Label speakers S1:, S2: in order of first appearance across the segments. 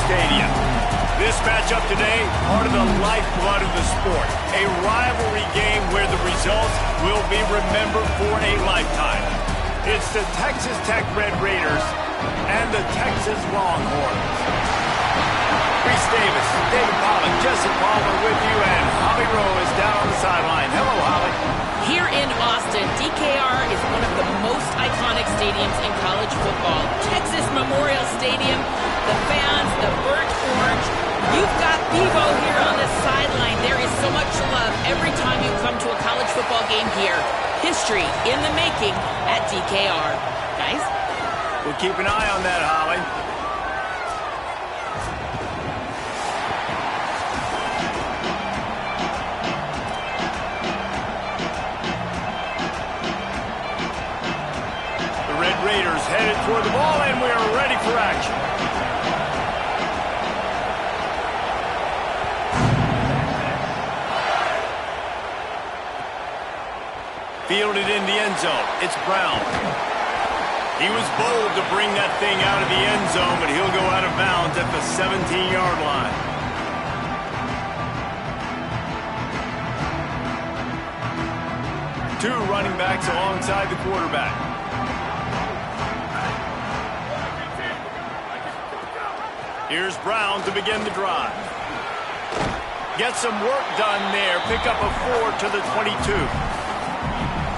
S1: Stadium. This matchup today, part of the lifeblood of the sport. A rivalry game where the results will be remembered for a lifetime. It's the Texas Tech Red Raiders and the Texas Longhorns. Reese Davis, David Pollock, Jesse Palmer with you, and Holly Rowe is down on the sideline. Hello, Holly.
S2: Here in Austin, DKR is one of the most iconic stadiums in college football. Texas Memorial Stadium, the fans, the burnt orange. You've got Bevo here on the sideline. There is so much love every time you come to a college football game here. History in the making at DKR. Guys?
S1: We'll keep an eye on that, Holly. The Red Raiders headed toward the ball, and we are ready for action. Fielded in the end zone. It's Brown. He was bold to bring that thing out of the end zone, but he'll go out of bounds at the 17-yard line. Two running backs alongside the quarterback. Here's Brown to begin the drive. Get some work done there. Pick up a 4 to the 22.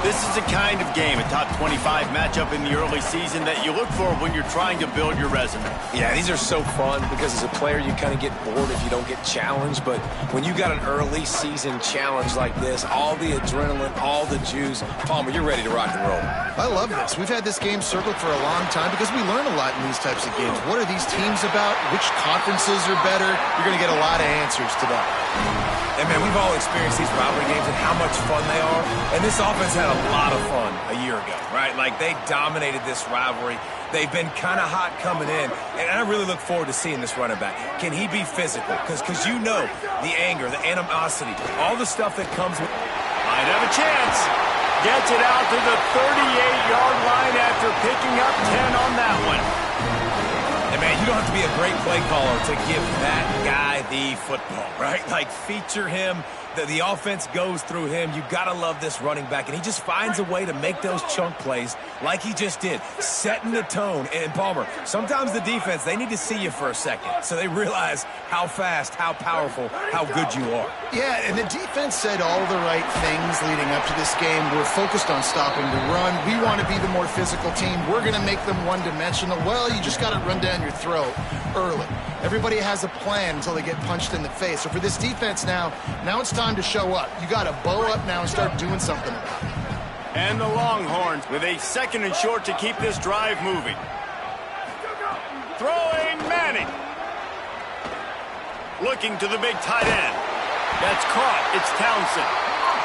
S1: This is the kind of game, a top 25 matchup in the early season, that you look for when you're trying to build your resume.
S3: Yeah, these are so fun because as a player you kind of get bored if you don't get challenged, but when you got an early season challenge like this, all the adrenaline, all the juice, Palmer, you're ready to rock and roll.
S4: I love this. We've had this game circled for a long time because we learn a lot in these types of games. What are these teams about? Which conferences are better? You're going to get a lot of answers to that.
S3: And, man, we've all experienced these rivalry games and how much fun they are. And this offense had a lot of fun a year ago, right? Like, they dominated this rivalry. They've been kind of hot coming in. And I really look forward to seeing this running back. Can he be physical? Because you know the anger, the animosity, all the stuff that comes with...
S1: Might have a chance. Gets it out to the 38-yard line after picking up 10 on that one.
S3: And, man, you don't have to be a great play caller to give that guy the football, right? Like, feature him. The offense goes through him. You got to love this running back. And he just finds a way to make those chunk plays like he just did, setting the tone. And, Palmer, sometimes the defense, they need to see you for a second so they realize how fast, how powerful, how good you are.
S4: Yeah, and the defense said all the right things leading up to this game. We're focused on stopping the run. We want to be the more physical team. We're going to make them one-dimensional. Well, you just got to run down your throat early. Everybody has a plan until they get punched in the face. So for this defense now it's time to show up. You got to bow up now and start doing something about it.
S1: And the Longhorns with a 2nd and short to keep this drive moving. Throwing Manning. Looking to the big tight end. That's caught. It's Townsend.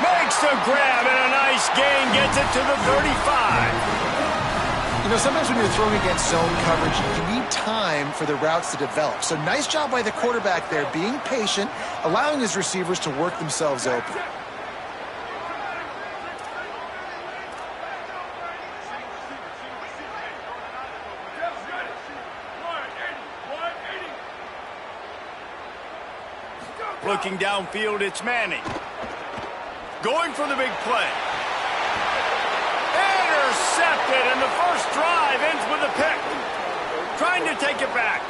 S1: Makes the grab and a nice gain. Gets it to the 35.
S4: You know, sometimes when you're throwing against zone coverage, you need time for the routes to develop. So nice job by the quarterback there, being patient, allowing his receivers to work themselves open.
S1: Looking downfield, it's Manning. Going for the big play. Intercepted, and the first drive ends with a pick. Trying to take it back.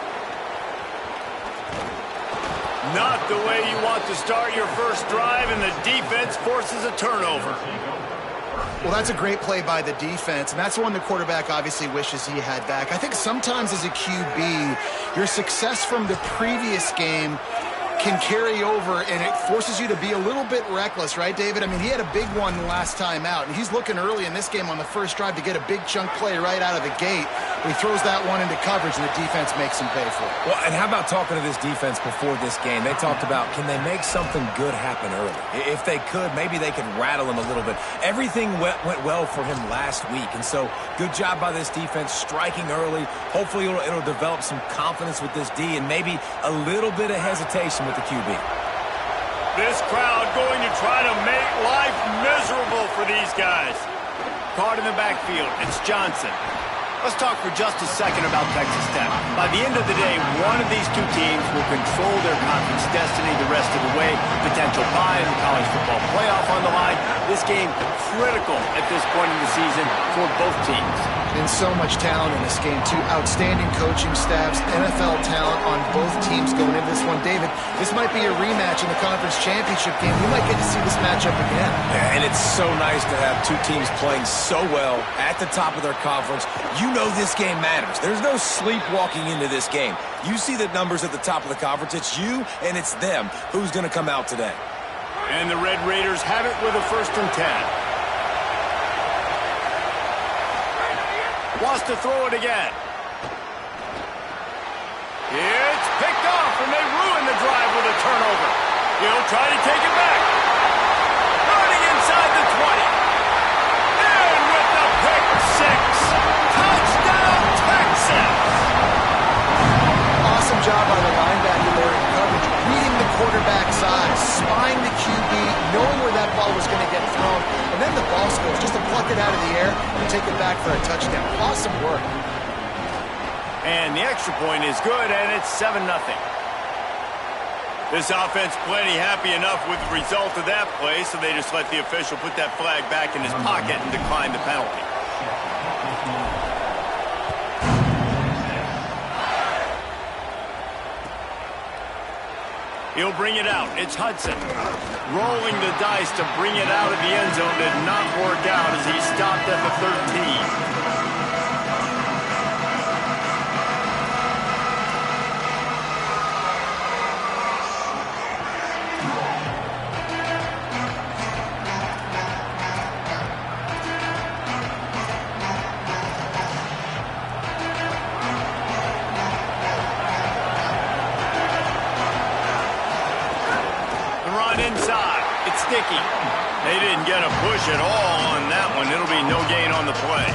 S1: Not the way you want to start your first drive, and the defense forces a turnover.
S4: Well, that's a great play by the defense, and that's the one the quarterback obviously wishes he had back. I think sometimes as a QB, your success from the previous game can carry over, and it forces you to be a little bit reckless, right, David? I mean, he had a big one the last time out, and he's looking early in this game on the first drive to get a big chunk play right out of the gate. He throws that one into coverage, and the defense makes him pay for it.
S3: Well, and how about talking to this defense before this game? They talked about, can they make something good happen early? If they could, maybe they could rattle him a little bit. Everything went well for him last week, and so good job by this defense striking early. Hopefully it'll develop some confidence with this D and maybe a little bit of hesitation with the QB.
S1: This crowd going to try to make life miserable for these guys. Caught in the backfield, it's Johnson. Let's talk for just a second about Texas Tech. By the end of the day, one of these two teams will control their conference destiny the rest of the way. Potential bye in the college football playoff on the line. This game critical at this point in the season for both teams.
S4: And so much talent in this game, too. Outstanding coaching staffs, NFL talent on both teams going into this one. David, this might be a rematch in the conference championship game. We might get to see this matchup again.
S3: Yeah, and it's so nice to have two teams playing so well at the top of their conference. You know this game matters. There's no sleepwalking into this game. You see the numbers at the top of the conference. It's you and it's them. Who's going to come out today?
S1: And the Red Raiders have it with a 1st and 10. Wants to throw it again. It's picked off, and they ruin the drive with a turnover. He'll try to take it back. Running inside the 20. And with the pick six. Touchdown, Texas!
S4: Awesome job by the linebacker there in coverage, reading the quarterback's eyes, spying the QB, knowing where that ball was going to get thrown, and then the ball skills just to pluck it out of the air and take it back for a touchdown. Awesome work.
S1: And the extra point is good, and it's 7-0. This offense plenty happy enough with the result of that play, so they just let the official put that flag back in his pocket and decline the penalty. He'll bring it out. It's Hudson. Rolling the dice to bring it out of the end zone did not work out as he stopped at the 13. Inside. It's sticky. They didn't get a push at all on that one. It'll be no gain on the play.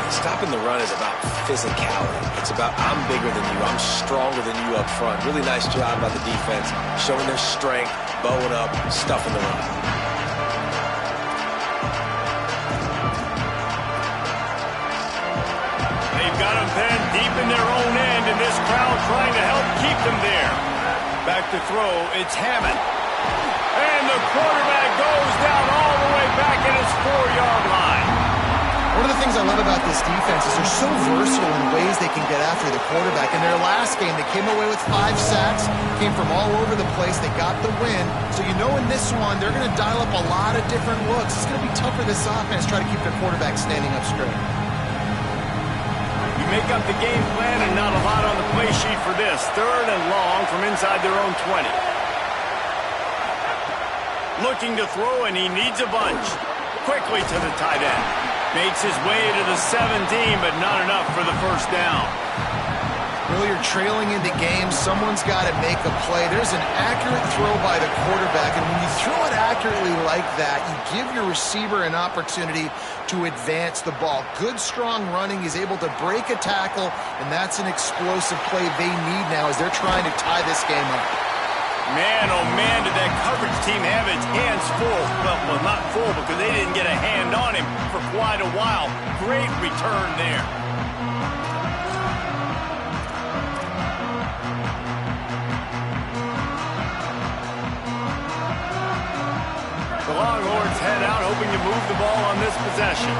S3: Stopping the run is about physicality. It's about I'm bigger than you. I'm stronger than you up front. Really nice job by the defense, showing their strength, bowing up, stuffing the run.
S1: They've got them pinned deep in their own end, and this crowd trying to help keep them there. Back to throw, it's Hammond. And the quarterback goes down all the way back at his 4-yard line.
S4: One of the things I love about this defense is they're so versatile in ways they can get after the quarterback. In their last game, they came away with 5 sacks, came from all over the place. They got the win. So you know in this one, they're going to dial up a lot of different looks. It's going to be tough for this offense to try to keep their quarterback standing up straight.
S1: You make up the game plan and not a lot on the play sheet for this. 3rd and long from inside their own 20. Looking to throw, and he needs a bunch. Quickly to the tight end. Makes his way to the 17, but not enough for the 1st down.
S4: Well, you're trailing into games. Someone's got to make a play. There's an accurate throw by the quarterback, and when you throw it accurately like that, you give your receiver an opportunity to advance the ball. Good, strong running. He's able to break a tackle, and that's an explosive play they need now as they're trying to tie this game up.
S1: Man, oh man, did that coverage team have its hands full. Well, not full because they didn't get a hand on him for quite a while. Great return there. The Longhorns head out, hoping to move the ball on this possession.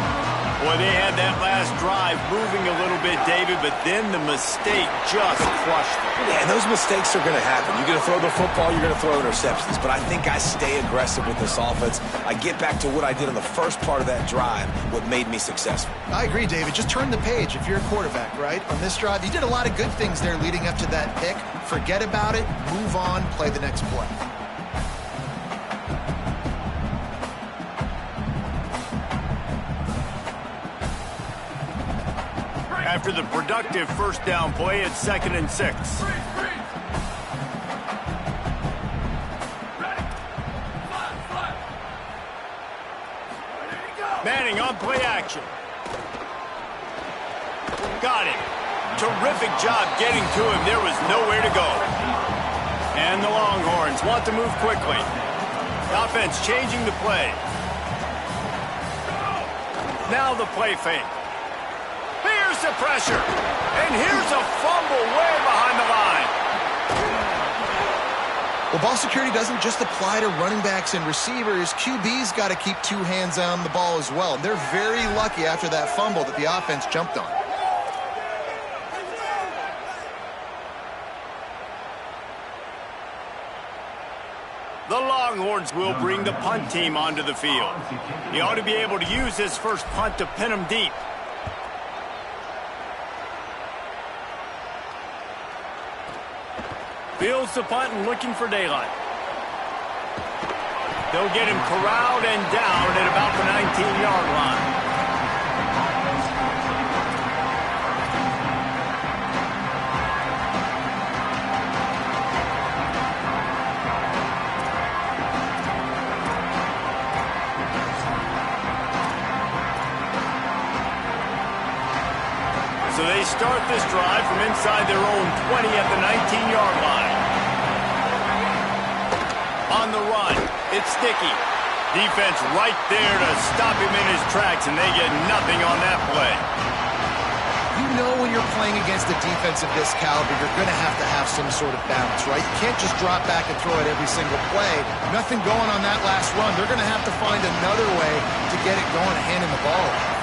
S1: Boy, they had that last drive moving a little bit, David, but then the mistake just crushed them.
S3: Yeah, and those mistakes are going to happen. You're going to throw the football, you're going to throw interceptions. But I think I stay aggressive with this offense. I get back to what I did in the first part of that drive, what made me successful.
S4: I agree, David. Just turn the page if you're a quarterback, right? On this drive, you did a lot of good things there leading up to that pick. Forget about it, move on, play the next play.
S1: After the productive 1st down play, it's 2nd and 6. Manning on play action. Got him. Terrific job getting to him. There was nowhere to go. And the Longhorns want to move quickly. The offense changing the play. Now the play fake. the pressure. And here's a fumble way behind the line.
S4: Well, ball security doesn't just apply to running backs and receivers. QB's got to keep two hands on the ball as well. They're very lucky after that fumble that the offense jumped on.
S1: The Longhorns will bring the punt team onto the field. He ought to be able to use his first punt to pin them deep. Fields the punt and looking for daylight. They'll get him corralled and down at about the 19-yard line. So they start this drive from inside their own 20 at the 19-yard line. On the run, it's Sticky. Defense right there to stop him in his tracks, and they get nothing on that play.
S4: You know when you're playing against a defense of this caliber, you're going to have some sort of balance, right? You can't just drop back and throw it every single play. Nothing going on that last run. They're going to have to find another way to get it going and handing the ball off.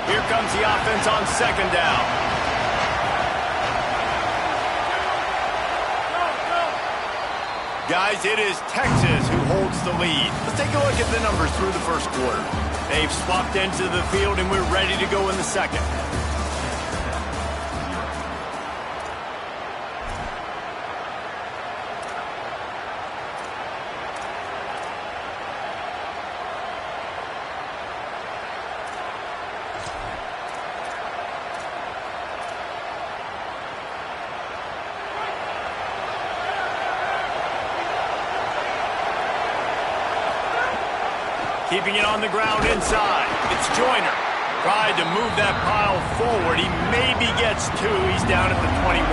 S1: Here comes the offense on second down. Guys, it is Texas who holds the lead. Let's take a look at the numbers through the first quarter. They've swapped into the field, and we're ready to go in the second. Keeping it on the ground inside. It's Joyner. Tried to move that pile forward. He maybe gets two. He's down at the 21.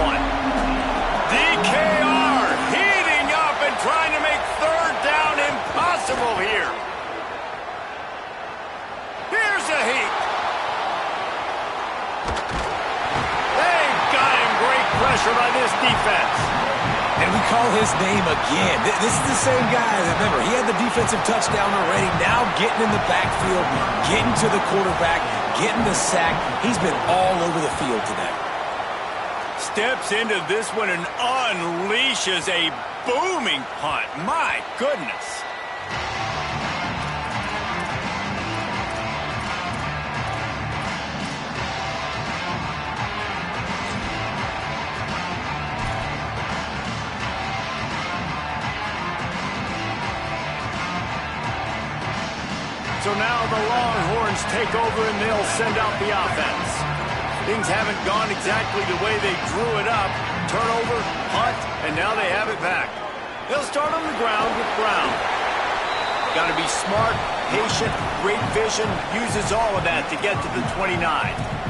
S1: DKR heating up and trying to make third down impossible here. Here's a heat. They got him. Great pressure by this defense.
S3: And we call his name again. This is the same guy. Remember, he had the defensive touchdown already. Now getting in the backfield, getting to the quarterback, getting the sack. He's been all over the field today.
S1: Steps into this one and unleashes a booming punt. My goodness. So now the Longhorns take over and they'll send out the offense. Things haven't gone exactly the way they drew it up. Turnover, punt, and now they have it back. They'll start on the ground with Brown. Got to be smart, patient, great vision, uses all of that to get to the 29.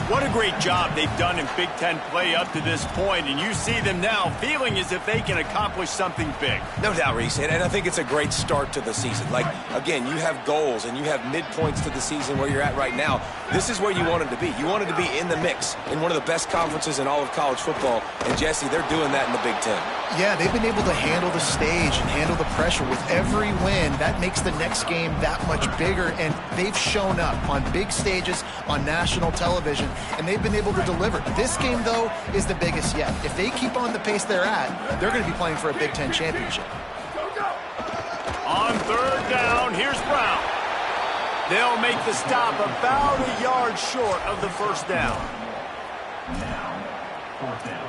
S1: What a great job they've done in Big Ten play up to this point, and you see them now feeling as if they can accomplish something big.
S3: No doubt, Reese, and I think it's a great start to the season. Like, again, you have goals and you have midpoints to the season where you're at right now. This is where you wanted to be. You wanted to be in the mix in one of the best conferences in all of college football, and Jesse, they're doing that in the Big Ten.
S4: Yeah, they've been able to handle the stage and handle the pressure. With every win, that makes the next game that much bigger, and they've shown up on big stages on national television, and they've been able to deliver. This game, though, is the biggest yet. If they keep on the pace they're at, they're going to be playing for a Big Ten championship.
S1: On third down, here's Brown. They'll make the stop about a yard short of the first down.
S5: Now, fourth down.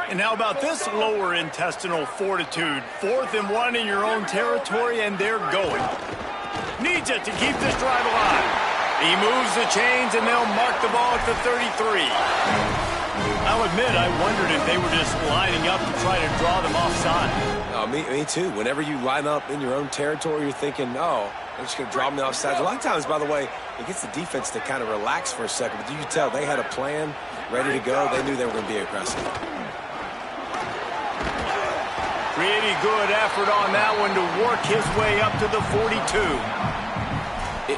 S1: And how about this lower intestinal fortitude? 4th and 1 in your own territory, and they're going. Needs it to keep this drive alive. He moves the chains, and they'll mark the ball at the 33. I'll admit, I wondered if they were just lining up to try to draw them offside.
S3: Me too. Whenever you line up in your own territory, you're thinking, oh, they're just going to draw them offside. A lot of times, by the way, it gets the defense to kind of relax for a second. But you can tell they had a plan ready to go. They knew they were going to be aggressive.
S1: Pretty good effort on that one to work his way up to the 42.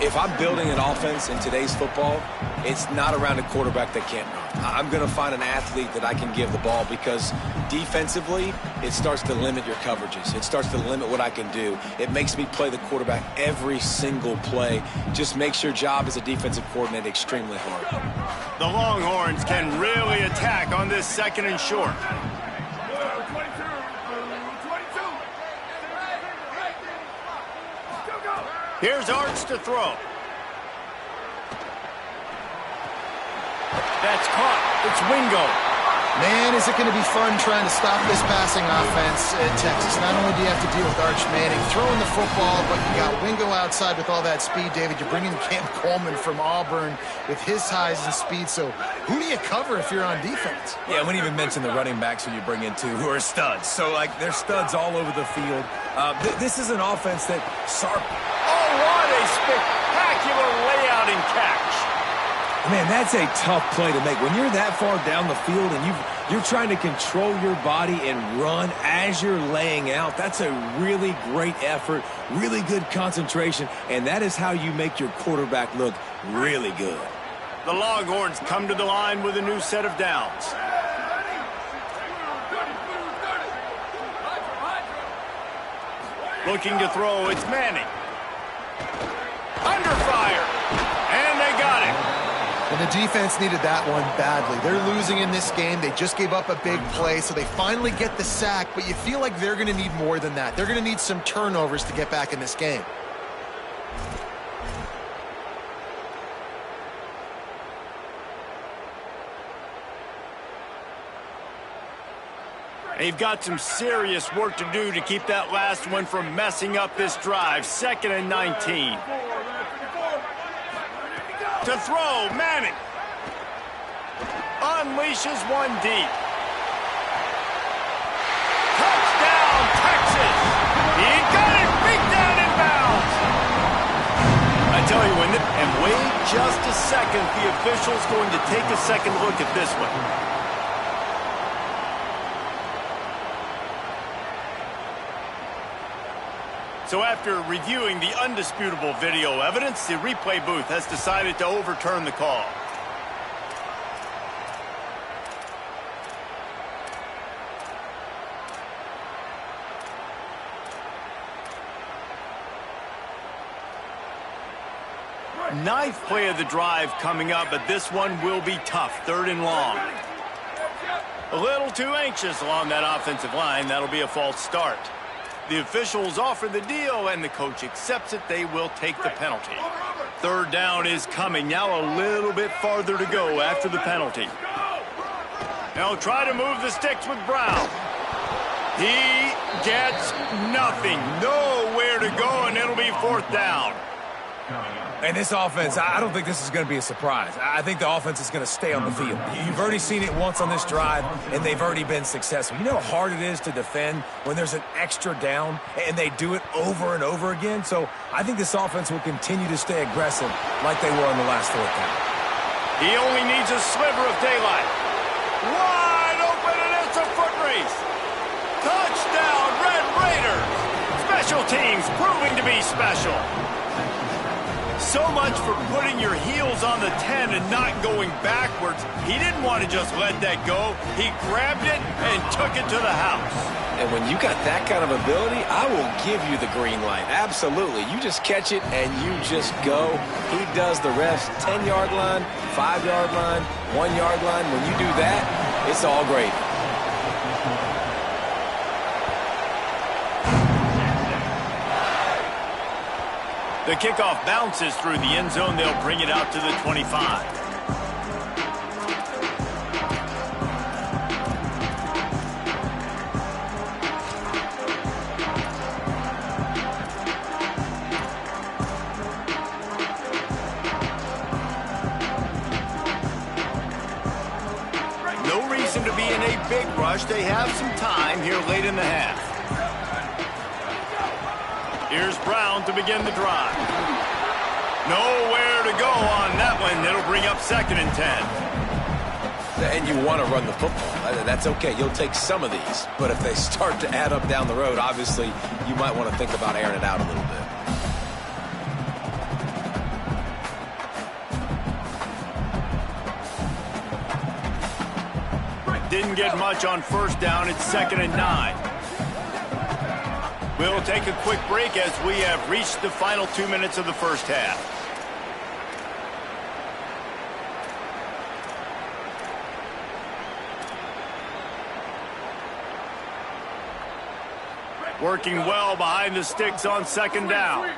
S3: If I'm building an offense in today's football, it's not around a quarterback that can't run. I'm going to find an athlete that I can give the ball because defensively, it starts to limit your coverages. It starts to limit what I can do. It makes me play the quarterback every single play. Just makes your job as a defensive coordinator extremely hard.
S1: The Longhorns can really attack on this 2nd and short. Here's Arch to throw. That's caught. It's Wingo.
S4: Man, is it going to be fun trying to stop this passing offense at Texas. Not only do you have to deal with Arch Manning throwing the football, but you got Wingo outside with all that speed, David. You're bringing Cam Coleman from Auburn with his size and speed. So who do you cover if you're on defense?
S3: Yeah, we didn't even mention the running backs who you bring in, too, who are studs. So, like, they're studs all over the field. This is an offense that sharp.
S1: Oh, what a spectacular layout and catch.
S3: Man, that's a tough play to make. When you're that far down the field and you're trying to control your body and run as you're laying out, that's a really great effort, really good concentration, and that is how you make your quarterback look really good.
S1: The Longhorns come to the line with a new set of downs. Looking to throw, it's Manning. Under fire, and they got it.
S4: And the defense needed that one badly. They're losing in this game. They just gave up a big play, so they finally get the sack, but you feel like they're going to need more than that. They're going to need some turnovers to get back in this game.
S1: They've got some serious work to do to keep that last one from messing up this drive. 2nd and 19. To throw, Manning. Unleashes one deep. Touchdown, Texas. He got it, beat down in bounds. I tell you, and wait just a second. The official's going to take a second look at this one. So after reviewing the undisputable video evidence, the replay booth has decided to overturn the call. Ninth play of the drive coming up, but this one will be tough. 3rd and long. A little too anxious along that offensive line. That'll be a false start. The officials offer the deal, and the coach accepts it. They will take the penalty. 3rd down is coming. Now a little bit farther to go after the penalty. They'll try to move the sticks with Brown. He gets nothing. Nowhere to go, and it'll be 4th down.
S3: And this offense, I don't think this is going to be a surprise. I think the offense is going to stay on the field. You've already seen it once on this drive, and they've already been successful. You know how hard it is to defend when there's an extra down, and they do it over and over again? So I think this offense will continue to stay aggressive like they were on the last 4th down.
S1: He only needs a sliver of daylight. Wide open, and it's a foot race. Touchdown, Red Raiders. Special teams proving to be special. So much for putting your heels on the 10 and not going backwards. He didn't want to just let that go. He grabbed it and took it to the house.
S3: And when you got that kind of ability, I will give you the green light. Absolutely. You just catch it and you just go. He does the rest. 10-yard line, 5-yard line, 1-yard line. When you do that, it's all great.
S1: The kickoff bounces through the end zone. They'll bring it out to the 25. No reason to be in a big rush. They have some time here late in the half. Here's Brown to begin the drive. Nowhere to go on that one. It'll bring up 2nd and 10.
S3: And you want to run the football. That's okay. You'll take some of these. But if they start to add up down the road, obviously, you might want to think about airing it out a little bit.
S1: Didn't get much on first down. It's 2nd and 9. We'll take a quick break as we have reached the final 2 minutes of the first half. Working well behind the sticks on 2nd down.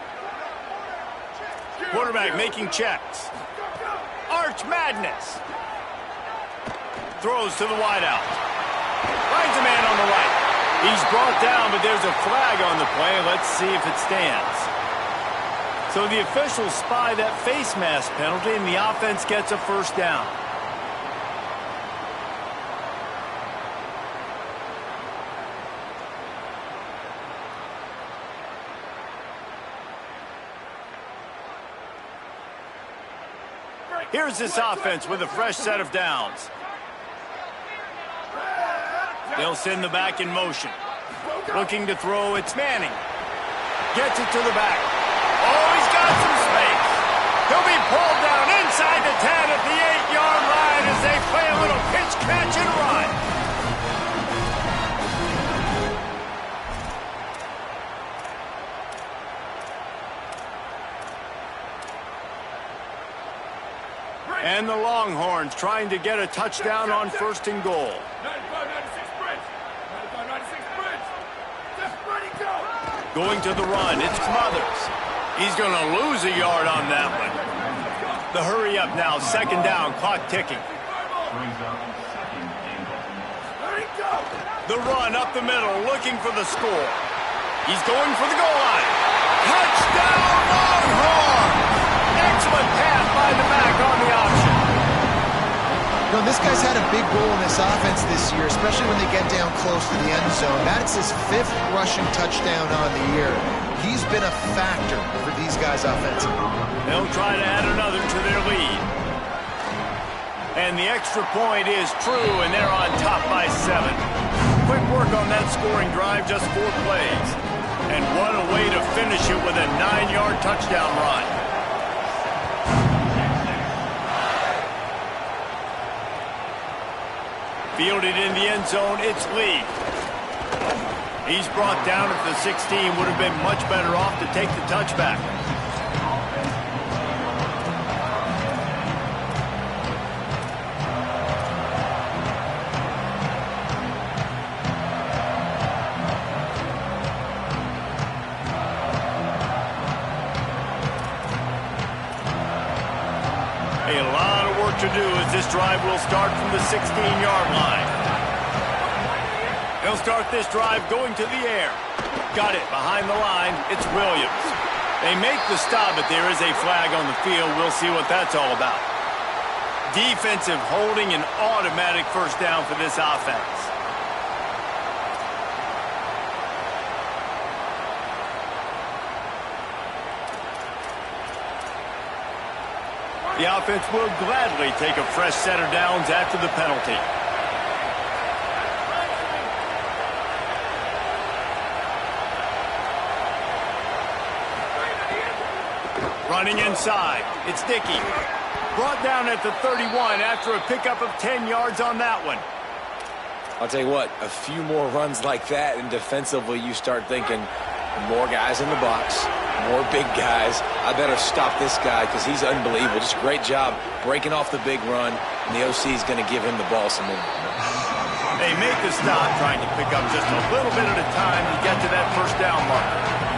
S1: Quarterback making checks. Arch Madness. Throws to the wideout. Finds a man on the right. He's brought down, but there's a flag on the play. Let's see if it stands. So the officials spy that face mask penalty, and the offense gets a first down. Here's this offense with a fresh set of downs. They'll send the back in motion. Looking to throw, it's Manning. Gets it to the back. Oh, he's got some space. He'll be pulled down inside the 10 at the 8-yard line as they play a little pitch, catch, and run. And the Longhorns trying to get a touchdown on 1st and goal. Going to the run, it's Smothers. He's going to lose a yard on that one. The hurry up now, 2nd down, clock ticking. The run up the middle, looking for the score. He's going for the goal line. Touchdown, Longhorns! Excellent pass by the back on the option.
S4: You know, this guy's had a big role in this offense this year, especially when they get down close to the end zone. That's his 5th rushing touchdown on the year. He's been a factor for these guys offensively.
S1: They'll try to add another to their lead. And the extra point is true, and they're on top by 7. Quick work on that scoring drive, just 4 plays. And what a way to finish it with a 9-yard touchdown run. Fielded in the end zone, it's Lee. He's brought down at the 16, would have been much better off to take the touchback. A lot of work to do as this drive will start from the 16-yard line. They'll start this drive going to the air. Got it behind the line. It's Williams. They make the stop, but there is a flag on the field. We'll see what that's all about. Defensive holding, an automatic first down for this offense. The offense will gladly take a fresh set of downs after the penalty. Running inside, it's Dickey. Brought down at the 31 after a pickup of 10 yards on that one.
S3: I'll tell you what, a few more runs like that, and defensively you start thinking, more guys in the box, more big guys. I better stop this guy because he's unbelievable. Just a great job breaking off the big run, and the OC is going to give him the ball some more.
S1: They make the stop, trying to pick up just a little bit at a time to get to that first down marker.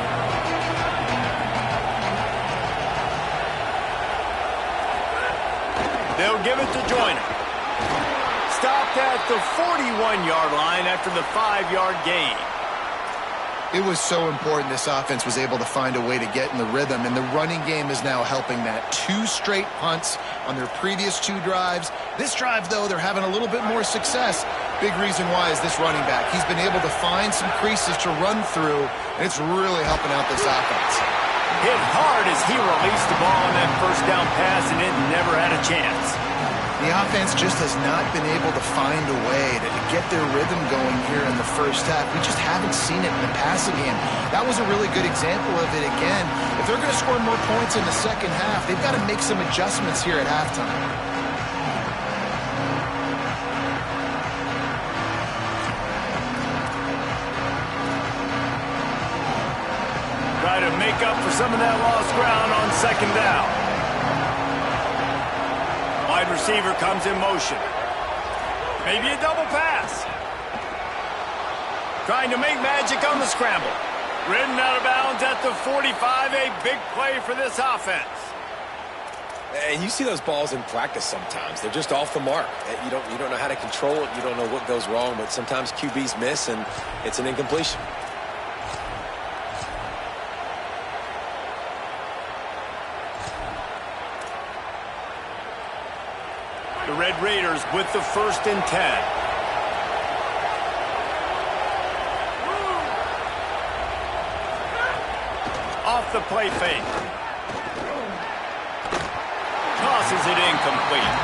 S1: They'll give it to Joyner. Stopped at the 41-yard line after the 5-yard gain.
S4: It was so important this offense was able to find a way to get in the rhythm, and the running game is now helping that. 2 straight punts on their previous 2 drives. This drive, though, they're having a little bit more success. Big reason why is this running back. He's been able to find some creases to run through, and it's really helping out this offense.
S1: Hit hard as he released the ball on that first down pass, and it never had a chance.
S4: The offense just has not been able to find a way to get their rhythm going here in the first half. We just haven't seen it in the passing game. That was a really good example of it again. If they're going to score more points in the second half, they've got to make some adjustments here at halftime.
S1: Try to make up for some of that lost ground on second down. Wide receiver comes in motion. Maybe a double pass. Trying to make magic on the scramble. Ridden out of bounds at the 45. A big play for this offense.
S3: And you see those balls in practice sometimes. They're just off the mark. You don't know how to control it. You don't know what goes wrong, but sometimes QBs miss, and it's an incompletion.
S1: The Red Raiders with the 1st and 10. Off the play fake. Tosses it incomplete.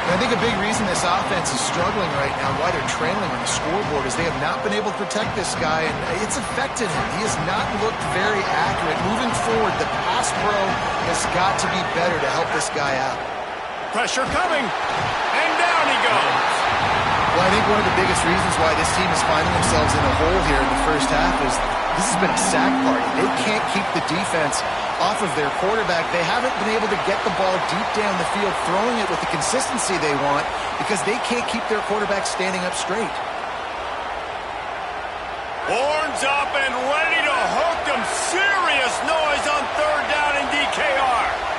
S4: I think a big reason this offense is struggling right now, why they're trailing on the scoreboard, is they have not been able to protect this guy, and it's affected him. He has not looked very accurate. Moving forward, the pass pro has got to be better to help this guy out.
S1: Pressure coming, and down he goes.
S4: Well, I think one of the biggest reasons why this team is finding themselves in a hole here in the first half is this has been a sack party. They can't keep the defense off of their quarterback. They haven't been able to get the ball deep down the field, throwing it with the consistency they want, because they can't keep their quarterback standing up straight.
S1: Horns up and ready to hook them. Serious noise on 3rd down in DKR.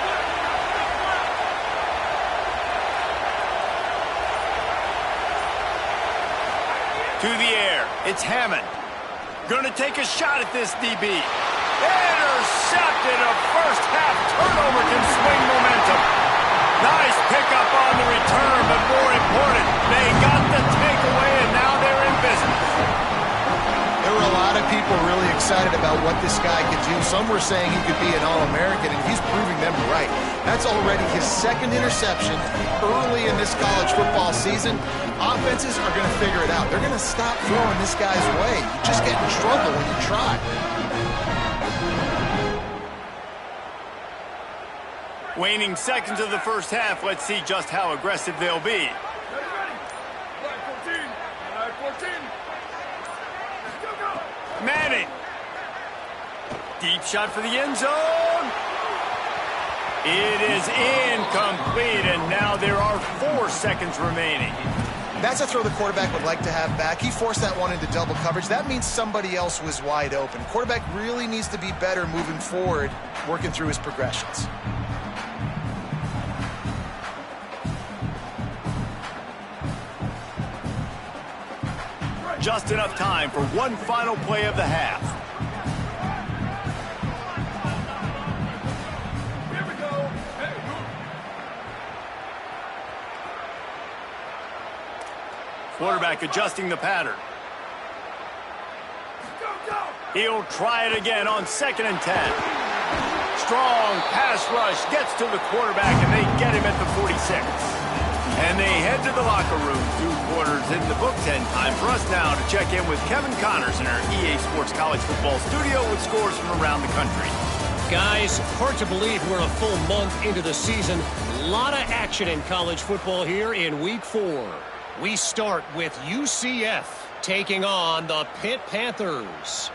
S1: To the air, it's Hammond. Gonna take a shot at this DB. Intercepted. A first half turnover can swing momentum. Nice pickup on the return, but more important, they got the takeaway and now they're in business.
S4: There were a lot of people really excited about what this guy could do. Some were saying he could be an All-American, and he's proving them right. That's already his 2nd interception early in this college football season. Offenses are going to figure it out. They're going to stop throwing this guy's way. You just get in trouble when you try.
S1: Waning seconds of the first half. Let's see just how aggressive they'll be. Manning. Deep shot for the end zone. It is incomplete, and now there are 4 seconds remaining.
S4: That's a throw the quarterback would like to have back. He forced that one into double coverage. That means somebody else was wide open. Quarterback really needs to be better moving forward, working through his progressions.
S1: Just enough time for one final play of the half. Here we go. Quarterback adjusting the pattern. He'll try it again on 2nd and 10. Strong pass rush gets to the quarterback, and they get him at the 46. And they head to the locker room. 2 quarters in the book. 10 time for us now to check in with Kevin Connors in our EA Sports College Football studio with scores from around the country.
S6: Guys, hard to believe we're a full month into the season. A lot of action in college football here in Week 4. We start with UCF taking on the Pitt Panthers.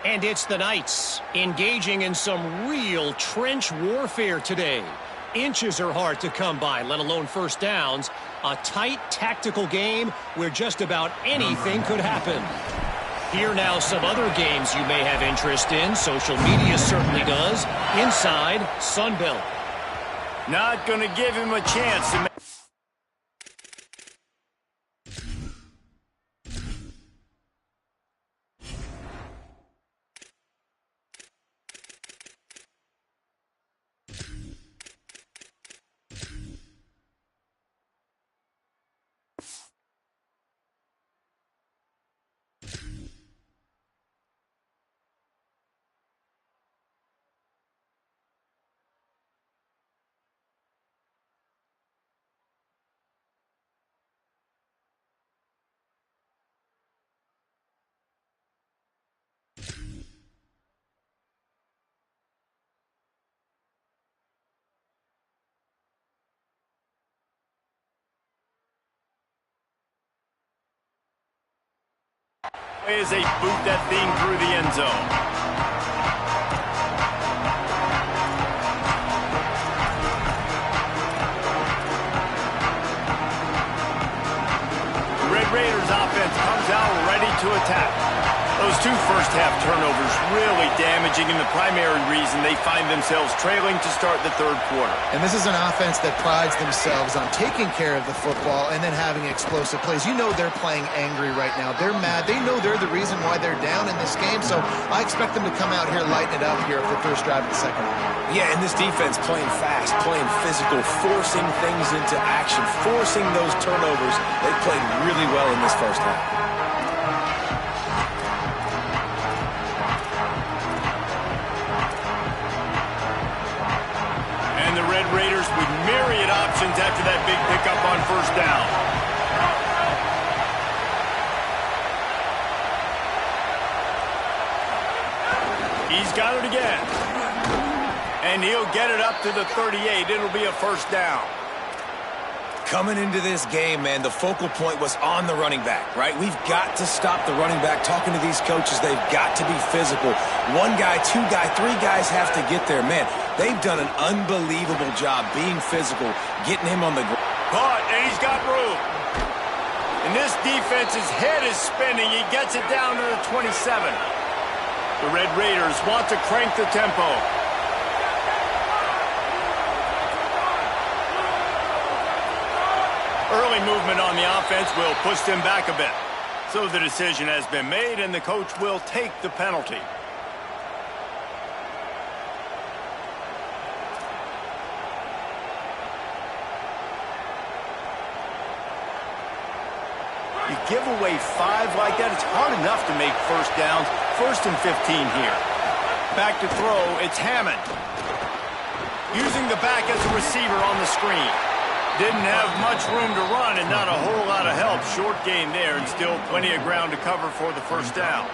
S6: And it's the Knights engaging in some real trench warfare today. Inches are hard to come by, let alone first downs. A tight tactical game where just about anything could happen. Here now some other games you may have interest in. Social media certainly does. Inside Sunbelt.
S1: Not going to give him a chance to make As they boot that thing through the end zone. The Red Raiders offense comes out ready to attack. Those two first-half turnovers really damaging and the primary reason they find themselves trailing to start the third quarter.
S4: And this is an offense that prides themselves on taking care of the football and then having explosive plays. You know they're playing angry right now. They're mad. They know they're the reason why they're down in this game, so I expect them to come out here, lighten it up here for the first drive of the second half.
S3: Yeah, and this defense playing fast, playing physical, forcing things into action, forcing those turnovers. They played really well in this first half.
S1: Raiders with myriad options after that big pickup on first down. He's got it again. And he'll get it up to the 38. It'll be a first down.
S3: Coming into this game, man, the focal point was on the running back, right? We've got to stop the running back. Talking to these coaches, they've got to be physical. One guy, two guy, three guys have to get there. Man, they've done an unbelievable job being physical, getting him on the ground.
S1: Caught, and he's got room. And this defense's head is spinning. He gets it down to the 27. The Red Raiders want to crank the tempo. Early movement on the offense will push them back a bit. So the decision has been made, and the coach will take the penalty. You give away 5 like that, it's hard enough to make first downs. 1st and 15 here. Back to throw, it's Hammond. Using the back as a receiver on the screen. Didn't have much room to run and not a whole lot of help. Short gain there and still plenty of ground to cover for the first down.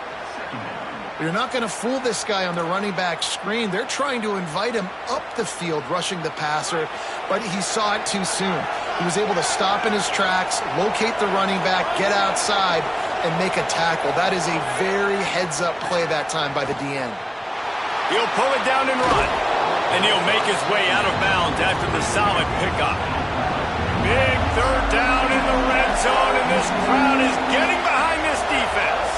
S4: You're not going to fool this guy on the running back screen. They're trying to invite him up the field, rushing the passer, but he saw it too soon. He was able to stop in his tracks, locate the running back, get outside, and make a tackle. That is a very heads-up play that time by the DN.
S1: He'll pull it down and run, and he'll make his way out of bounds after the solid pickup. Big third down in the red zone, and this crowd is getting behind this defense.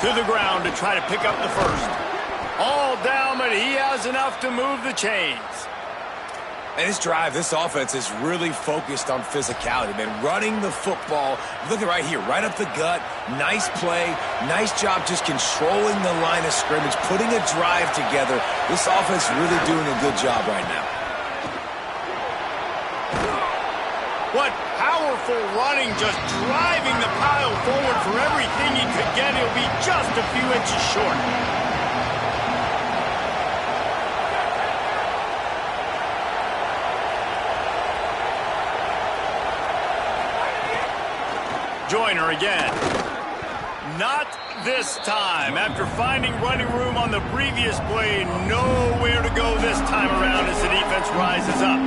S1: To the ground to try to pick up the first. All down, but he has enough to move the chains.
S3: And this drive, this offense is really focused on physicality, man. Running the football. Look at right here, right up the gut. Nice play. Nice job just controlling the line of scrimmage, putting a drive together. This offense really doing a good job right now.
S1: What powerful running, just driving the pile forward for everything he could get. He'll be just a few inches short. Joyner again. Not this time. After finding running room on the previous play, nowhere to go this time around as the defense rises up.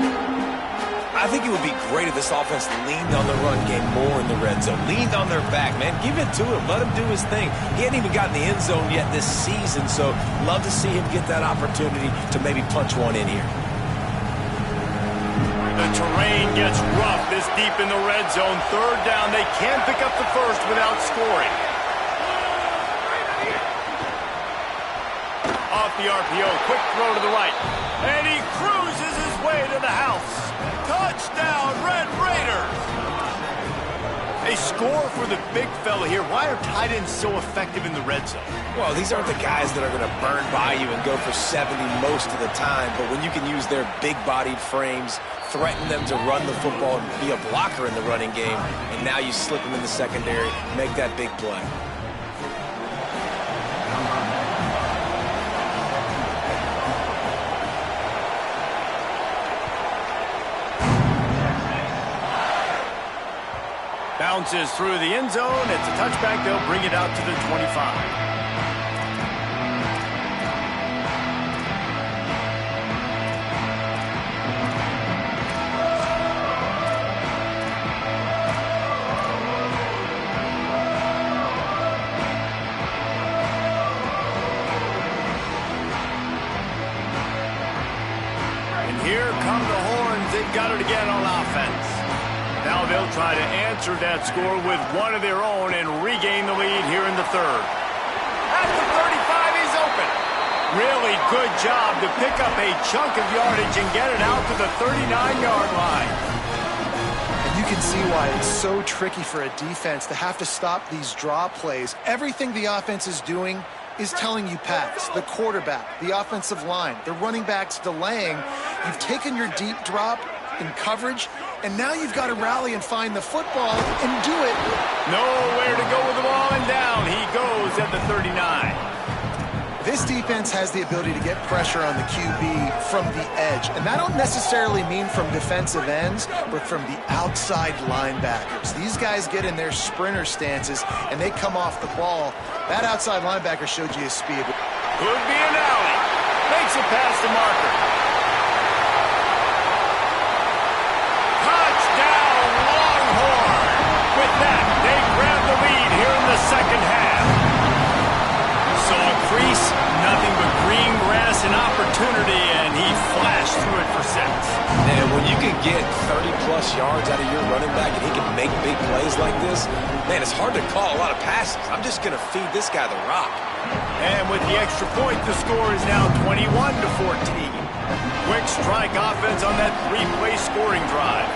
S3: I think it would be great if this offense leaned on the run game more in the red zone. Leaned on their back, man. Give it to him. Let him do his thing. He hadn't even gotten the end zone yet this season, so love to see him get that opportunity to maybe punch one in here.
S1: The terrain gets rough this deep in the red zone. Third down. They can't pick up the first without scoring. Off the RPO. Quick throw to the right. And he cruises his way to the house. Touchdown, Red Raiders. A score for the big fella here. Why are tight ends so effective in the red zone?
S3: Well, these aren't the guys that are going to burn by you and go for 70 most of the time, but when you can use their big-bodied frames, threaten them to run the football and be a blocker in the running game, and now you slip them in the secondary, make that big play.
S1: Bounces through the end zone. It's a touchback. They'll bring it out to the 25. they've got it again on offense. Now they'll try to answer that score with one of their own and regain the lead here in the third. At the 35, he's open. Really good job to pick up a chunk of yardage and get it out to the 39-yard line.
S4: And you can see why it's so tricky for a defense to have to stop these draw plays. Everything the offense is doing is telling you pass. The quarterback, the offensive line, the running backs delaying. You've taken your deep drop in coverage, and now you've got to rally and find the football and do it.
S1: Nowhere to go with the ball, and down he goes at the 39.
S4: This defense has the ability to get pressure on the QB from the edge, and that don't necessarily mean from defensive ends, but from the outside linebackers. These guys get in their sprinter stances, and they come off the ball. That outside linebacker showed you his speed.
S1: Could be an alley. Makes it past the marker. Touchdown, Longhorn! With that, they grab the lead here in the second half. Saw a crease, nothing but green grass and opportunity, and he flashed through it for 6.
S3: And when you can get 30-plus yards out of your running back and he can make big plays like this, man, it's hard to call a lot of passes. I'm just going to feed this guy the rock.
S1: And with the extra point, the score is now 21-14. Quick strike offense on that 3-play scoring drive.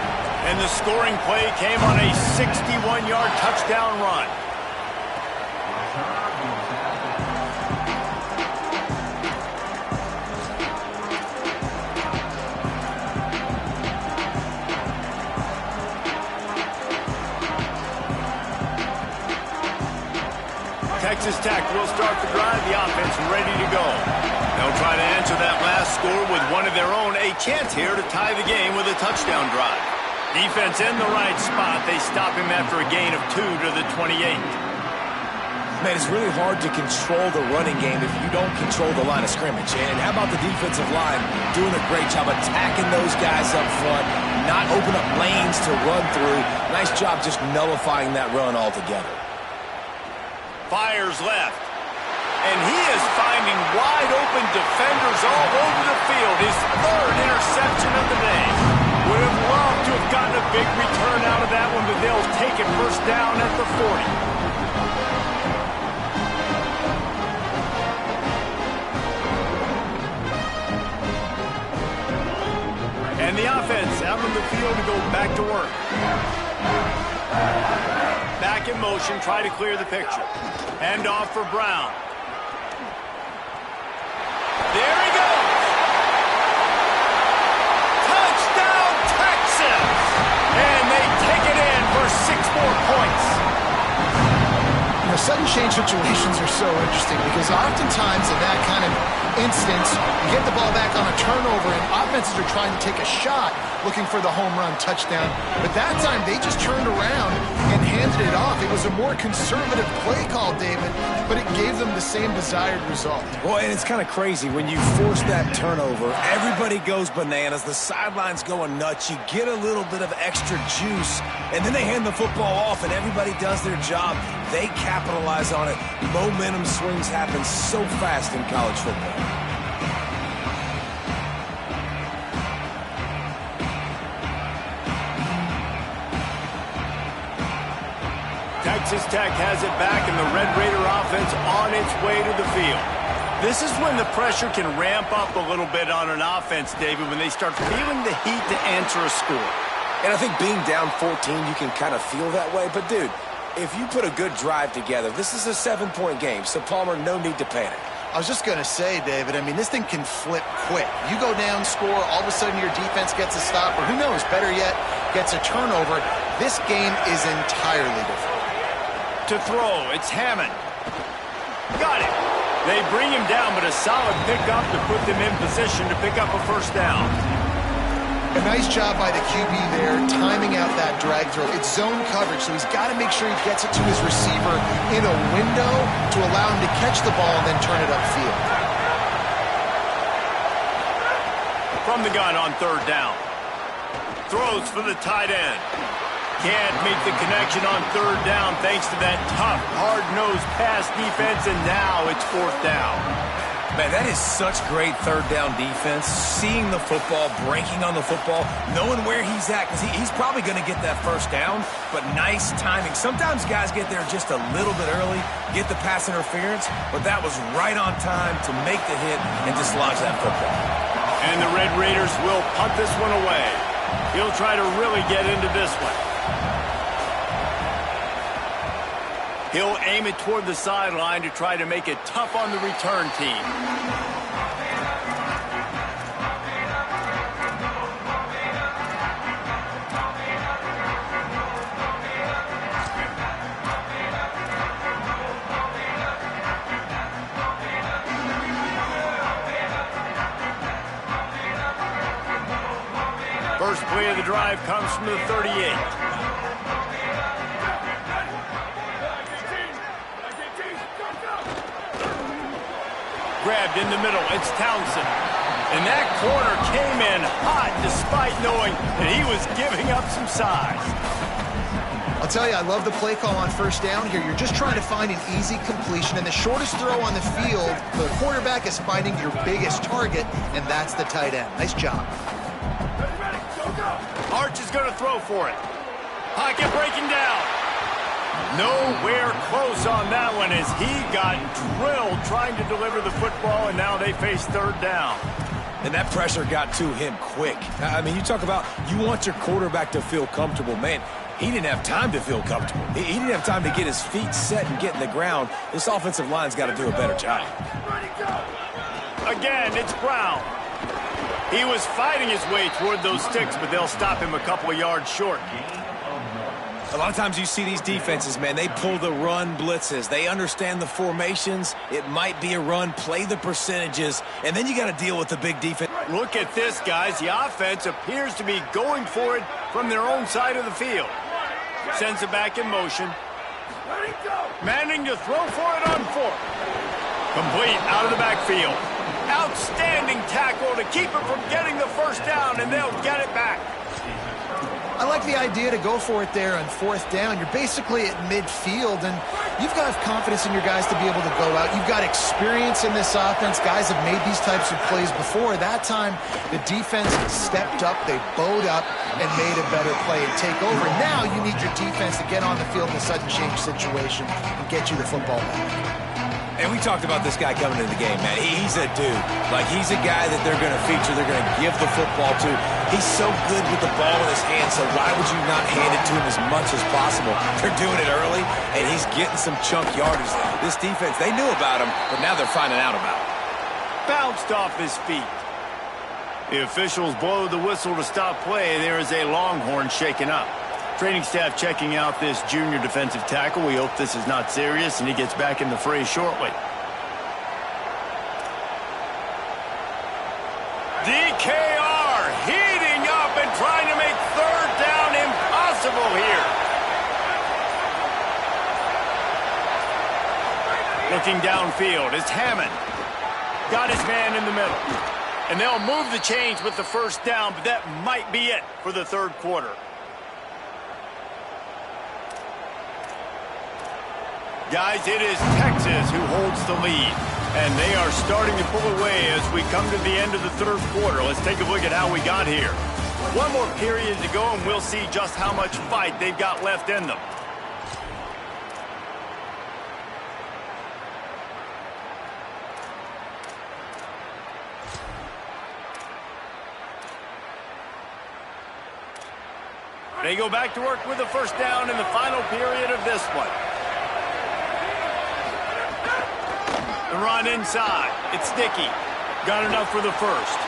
S1: And the scoring play came on a 61-yard touchdown run. Texas Tech will start the drive. The offense ready to go. They'll try to answer that last score with one of their own. A chance here to tie the game with a touchdown drive. Defense in the right spot. They stop him after a gain of 2 to the 28.
S3: Man, it's really hard to control the running game if you don't control the line of scrimmage. And how about the defensive line doing a great job attacking those guys up front, not open up lanes to run through. Nice job just nullifying that run altogether.
S1: Fires left. And he is finding wide open defenders all over the field. His 3rd interception of the day. Would have loved to have gotten a big return out of that one, but they'll take it first down at the 40. And the offense out on the field to go back to work. Back in motion, try to clear the picture. Hand off for Brown. There he goes. Touchdown, Texas! And they take it in for 6 more points.
S4: You know, sudden change situations are so interesting because oftentimes in that kind of instance, you get the ball back on a turnover and offenses are trying to take a shot looking for the home run touchdown. But that time, they just turned around and handed it off. It was a more conservative play call, David, but it gave them the same desired result.
S3: Well, and it's kind of crazy. When you force that turnover, everybody goes bananas. The sideline's going nuts. You get a little bit of extra juice, and then they hand the football off, and everybody does their job. They capitalize on it. Momentum swings happen so fast in college football.
S1: Texas Tech has it back, and the Red Raider offense on its way to the field. This is when the pressure can ramp up a little bit on an offense, David, when they start feeling the heat to answer a score.
S3: And I think being down 14, you can kind of feel that way. But, dude, if you put a good drive together, this is a 7-point game. So, Palmer, no need to panic.
S4: I was just going to say, David, I mean, this thing can flip quick. You go down, score, all of a sudden your defense gets a stop, or who knows, better yet, gets a turnover. This game is entirely different.
S1: To throw, it's Hammond. Got it. They bring him down, but a solid pickup to put them in position to pick up a first down.
S4: A nice job by the QB there, timing out that drag throw. It's zone coverage, so he's got to make sure he gets it to his receiver in a window to allow him to catch the ball and then turn it upfield.
S1: From the gun on 3rd down. Throws for the tight end. Can't make the connection on 3rd down thanks to that tough, hard-nosed pass defense, and now it's 4th down.
S3: Man, that is such great third down defense. Seeing the football, breaking on the football, knowing where he's at, because he's probably going to get that first down, but nice timing. Sometimes guys get there just a little bit early, get the pass interference, but that was right on time to make the hit and dislodge that football.
S1: And the Red Raiders will punt this one away. He'll try to really get into this one. He'll aim it toward the sideline to try to make it tough on the return team. First play of the drive comes from the 38. Grabbed in the middle, it's Townsend. And that corner came in hot despite knowing that he was giving up some size.
S4: I'll tell you, I love the play call on first down here. You're just trying to find an easy completion, and the shortest throw on the field, the quarterback is finding your biggest target, and that's the tight end. Nice job.
S1: Arch is going to throw for it. Pocket breaking down. Nowhere close on that one as he got drilled trying to deliver the football, and now they face third down.
S3: And that pressure got to him quick. I mean, you talk about you want your quarterback to feel comfortable. Man, he didn't have time to feel comfortable. He didn't have time to get his feet set and get in the ground. This offensive line's got to do a better job.
S1: Again, it's Brown. He was fighting his way toward those sticks, but they'll stop him a couple of yards short.
S3: A lot of times you see these defenses, man, they pull the run blitzes. They understand the formations. It might be a run, play the percentages, and then you got to deal with the big defense.
S1: Look at this, guys. The offense appears to be going for it from their own side of the field. Sends it back in motion. Manning to throw for it on fourth. Complete out of the backfield. Outstanding tackle to keep it from getting the first down, and they'll get it back.
S4: I like the idea to go for it there on fourth down. You're basically at midfield, and you've got confidence in your guys to be able to go out. You've got experience in this offense. Guys have made these types of plays before. That time, the defense stepped up, they bowed up, and made a better play and take over. Now you need your defense to get on the field in a sudden change situation and get you the football back.
S3: And we talked about this guy coming into the game, man. He's a dude. Like, he's a guy that they're going to feature, they're going to give the football to. He's so good with the ball in his hands, so why would you not hand it to him as much as possible? They're doing it early, and he's getting some chunk yardage. This defense, they knew about him, but now they're finding out about him.
S1: Bounced off his feet. The officials blow the whistle to stop play. There is a Longhorn shaken up. Training staff checking out this junior defensive tackle. We hope this is not serious, and he gets back in the fray shortly. DKR heating up and trying to make third down impossible here. Looking downfield, it's Hammond. Got his man in the middle. And they'll move the chains with the first down, but that might be it for the third quarter. Guys, it is Texas who holds the lead, and they are starting to pull away as we come to the end of the third quarter. Let's take a look at how we got here. One more period to go, and we'll see just how much fight they've got left in them. They go back to work with the first down in the final period of this one. The run inside. It's Dickey. Got enough for the first.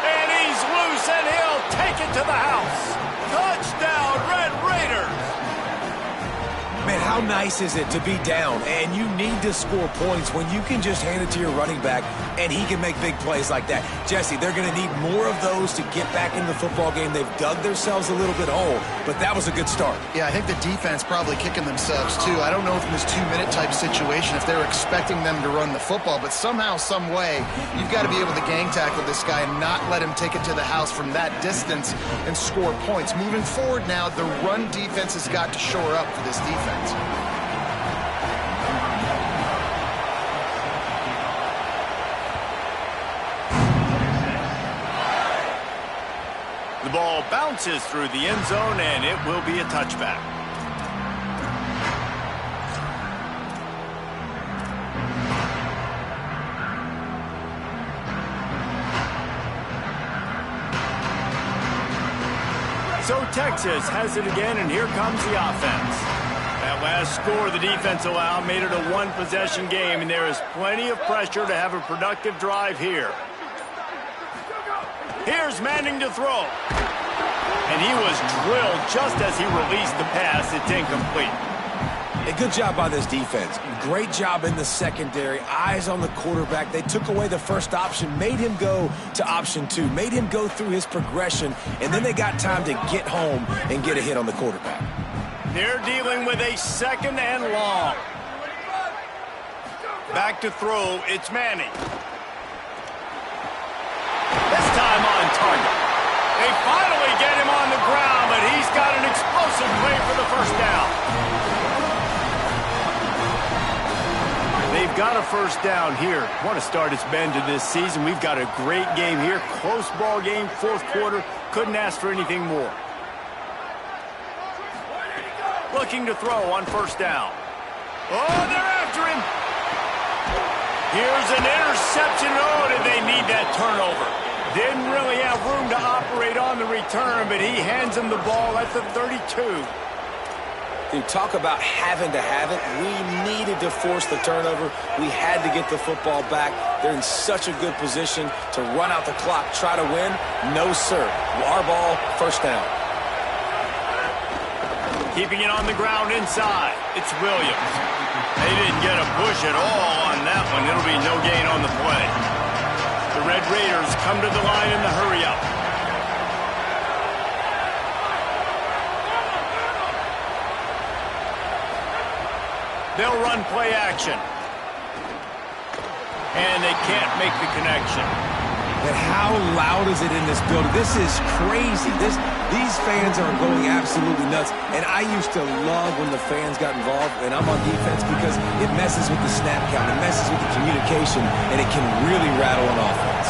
S1: And he's loose, and he'll take it to the house. Touchdown, Red Raiders.
S3: Man, how nice is it to be down and you need to score points when you can just hand it to your running back and he can make big plays like that? Jesse, they're going to need more of those to get back in the football game. They've dug themselves a little bit hole, but that was a good start.
S4: Yeah, I think the defense probably kicking themselves too. I don't know if in this 2-minute type situation if they're expecting them to run the football, but somehow, some way, you've got to be able to gang tackle this guy and not let him take it to the house from that distance and score points. Moving forward now, the run defense has got to shore up for this defense.
S1: The ball bounces through the end zone, and it will be a touchback. So Texas has it again, and here comes the offense. That last score the defense allowed made it a one-possession game, and there is plenty of pressure to have a productive drive here. Here's Manning to throw. And he was drilled just as he released the pass. It's incomplete.
S3: A good job by this defense. Great job in the secondary. Eyes on the quarterback. They took away the first option, made him go to option 2, made him go through his progression, and then they got time to get home and get a hit on the quarterback.
S1: They're dealing with a second and long. Back to throw. It's Manning. This time on target. They finally get him on the ground, but he's got an explosive play for the first down. They've got a first down here. What a start it's been to this season. We've got a great game here. Close ball game, fourth quarter. Couldn't ask for anything more. Looking to throw on first down. Oh, they're after him. Here's an interception. Oh, did they need that turnover? Didn't really have room to operate on the return, but he hands him the ball at the 32.
S3: Dude, talk about having to have it. We needed to force the turnover. We had to get the football back. They're in such a good position to run out the clock, try to win. No, sir. Our ball, first down.
S1: Keeping it on the ground inside. It's Williams. They didn't get a push at all on that one. It'll be no gain on the play. The Red Raiders come to the line in the hurry-up. They'll run play action. And they can't make the connection.
S3: And how loud is it in this building? This is crazy. These fans are going absolutely nuts. And I used to love when the fans got involved, and I'm on defense, because it messes with the snap count, it messes with the communication, and it can really rattle an offense.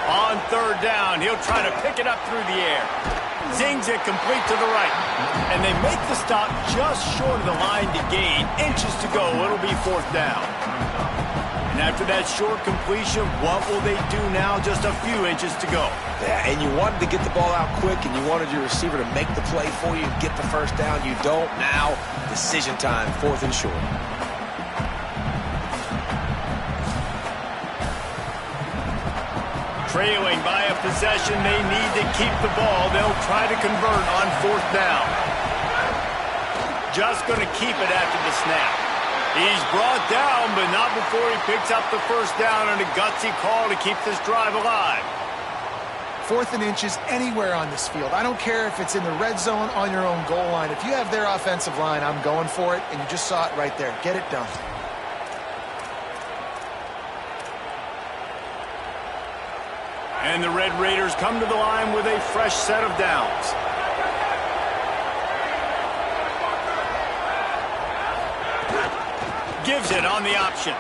S1: On third down, he'll try to pick it up through the air. Zings it complete to the right. And they make the stop just short of the line to gain. Inches to go. It'll be fourth down. And after that short completion, what will they do now? Just a few inches to go.
S3: Yeah, and you wanted to get the ball out quick, and you wanted your receiver to make the play for you and get the first down. You don't now. Decision time, fourth and short.
S1: Trailing by a possession, they need to keep the ball. They'll try to convert on fourth down. Just going to keep it after the snap. He's brought down, but not before he picks up the first down, and a gutsy call to keep this drive alive.
S4: Fourth and inches anywhere on this field. I don't care if it's in the red zone, on your own goal line. If you have their offensive line, I'm going for it, and you just saw it right there. Get it done.
S1: And the Red Raiders come to the line with a fresh set of downs. Gives it on the option.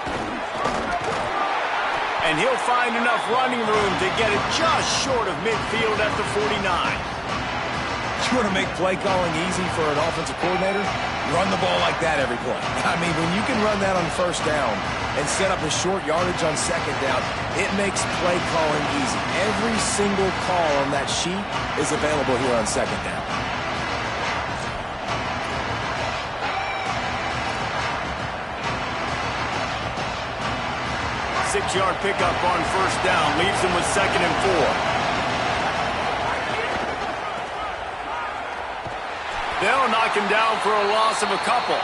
S1: And he'll find enough running room to get it just short of midfield at the 49.
S3: You want to make play calling easy for an offensive coordinator? Run the ball like that every play. I mean, when you can run that on first down and set up a short yardage on second down, it makes play calling easy. Every single call on that sheet is available here on second down.
S1: Six-yard pickup on first down leaves them with second and 4. They'll knock him down for a loss of a couple.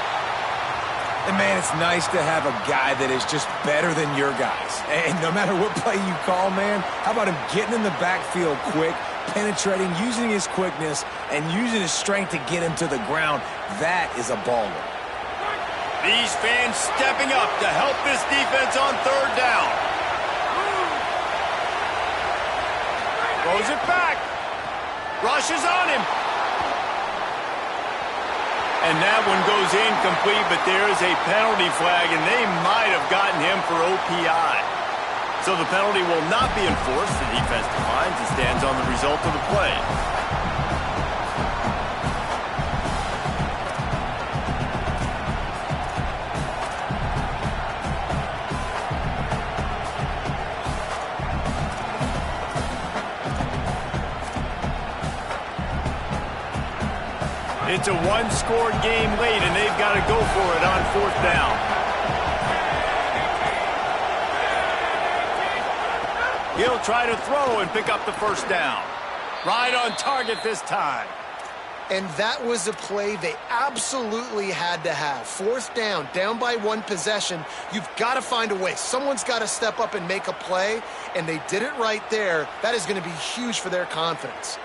S3: And, man, it's nice to have a guy that is just better than your guys. And no matter what play you call, man, how about him getting in the backfield quick, penetrating, using his quickness, and using his strength to get him to the ground? That is a baller.
S1: These fans stepping up to help this defense on third down. Throws it back. Rushes on him. And that one goes incomplete, but there is a penalty flag, and they might have gotten him for OPI. So the penalty will not be enforced. The defense declines and stands on the result of the play. It's a one-score game late, and they've got to go for it on 4th down. He'll try to throw and pick up the first down. Right on target this time.
S4: And that was a play they absolutely had to have. 4th down, down by 1 possession. You've got to find a way. Someone's got to step up and make a play, and they did it right there. That is going to be huge for their confidence.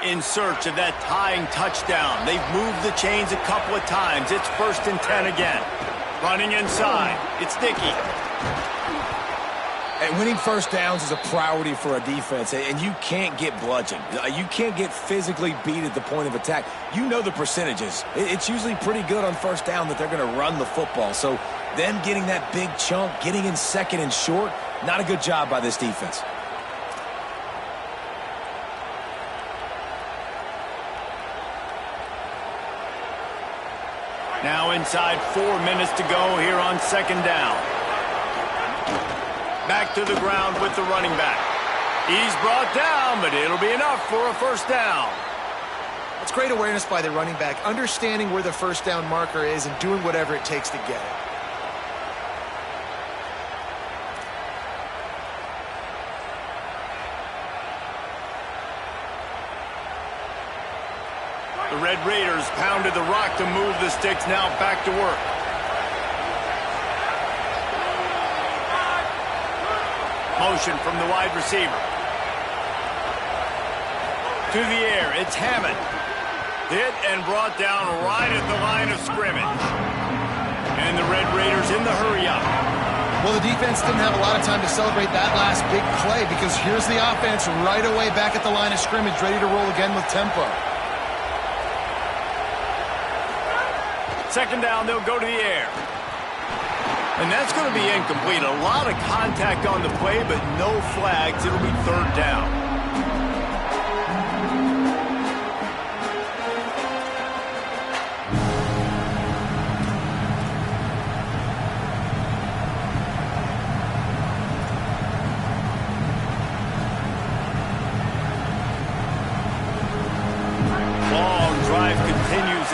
S1: In search of that tying touchdown. They've moved the chains a couple of times. It's 1st and 10 again. Running inside. It's Dickey.
S3: And winning first downs is a priority for a defense, and you can't get bludgeoned. You can't get physically beat at the point of attack. You know the percentages. It's usually pretty good on first down that they're going to run the football. So them getting that big chunk, getting in 2nd and short, not a good job by this defense.
S1: Now inside 4 minutes to go here on 2nd down. Back to the ground with the running back. He's brought down, but it'll be enough for a first down.
S4: It's great awareness by the running back, understanding where the first down marker is and doing whatever it takes to get it.
S1: The Red Raiders pounded the rock to move the sticks, now back to work. Motion from the wide receiver. To the air, it's Hammond. Hit and brought down right at the line of scrimmage. And the Red Raiders in the hurry-up.
S4: Well, the defense didn't have a lot of time to celebrate that last big play because here's the offense right away back at the line of scrimmage, ready to roll again with tempo.
S1: 2nd down, they'll go to the air. And that's going to be incomplete. A lot of contact on the play, but no flags. It'll be 3rd down.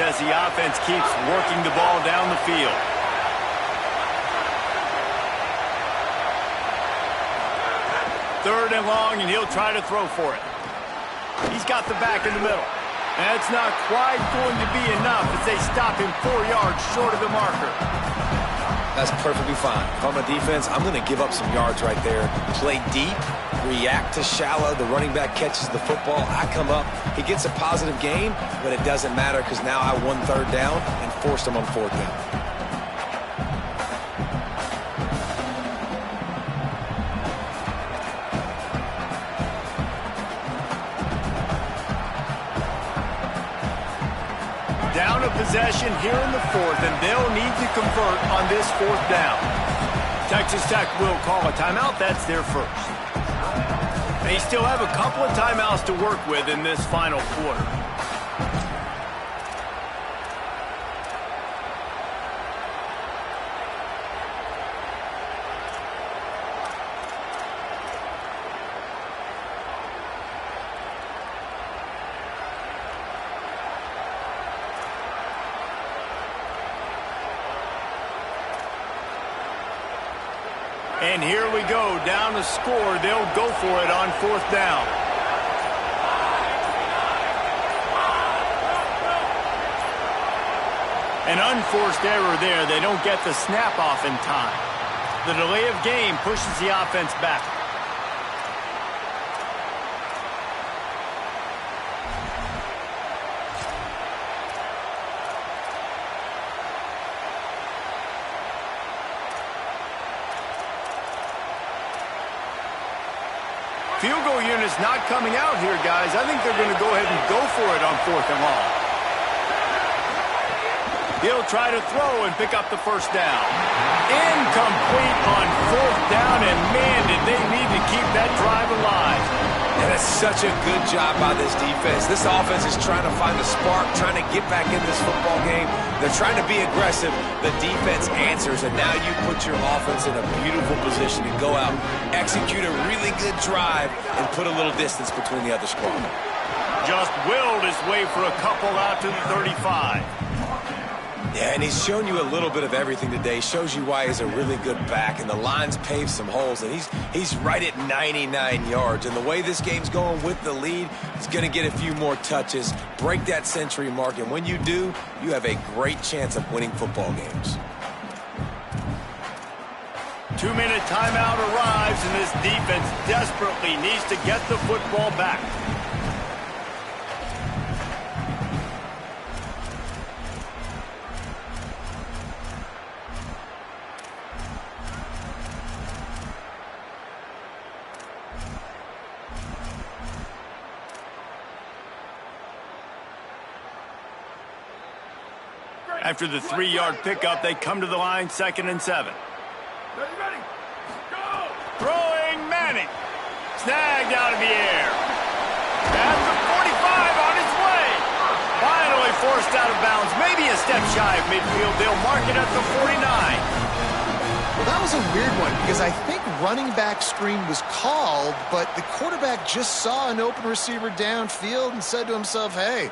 S1: As the offense keeps working the ball down the field. Third and long, and he'll try to throw for it. He's got the back in the middle. That's not quite going to be enough as they stop him 4 yards short of the marker.
S3: That's perfectly fine. If I'm a defense, I'm going to give up some yards right there. Play deep, react to shallow. The running back catches the football. I come up. He gets a positive gain, but it doesn't matter because now I won 3rd down and forced him on 4th down.
S1: Down a possession here in the 4th, and they'll need to convert on this 4th down. Texas Tech will call a timeout. That's their first. They still have a couple of timeouts to work with in this final quarter. And here we go, down to score. They'll go for it on 4th down. An unforced error there. They don't get the snap off in time. The delay of game pushes the offense back. Field goal unit's not coming out here, guys. I think they're going to go ahead and go for it on 4th and long. He'll try to throw and pick up the first down. Incomplete on 4th down, and man, did they need to keep that drive alive.
S3: And that's such a good job by this defense. This offense is trying to find a spark, trying to get back in this football game. They're trying to be aggressive. The defense answers, and now you put your offense in a beautiful position to go out, execute a really good drive, and put a little distance between the other squad.
S1: Just willed his way for a couple out to the 35.
S3: Yeah, and he's shown you a little bit of everything today. Shows you why he's a really good back, and the line's paved some holes, and he's right at 99 yards. And the way this game's going with the lead, he's going to get a few more touches, break that century mark, and when you do, you have a great chance of winning football games.
S1: 2-minute timeout arrives, and this defense desperately needs to get the football back. After the 3-yard pickup, they come to the line, 2nd and 7.
S5: Ready? Go!
S1: Throwing Manning. Snagged out of the air. At the 45 on his way. Finally forced out of bounds. Maybe a step shy of midfield. They'll mark it at the 49.
S4: Well, that was a weird one because I think running back screen was called, but the quarterback just saw an open receiver downfield and said to himself, hey,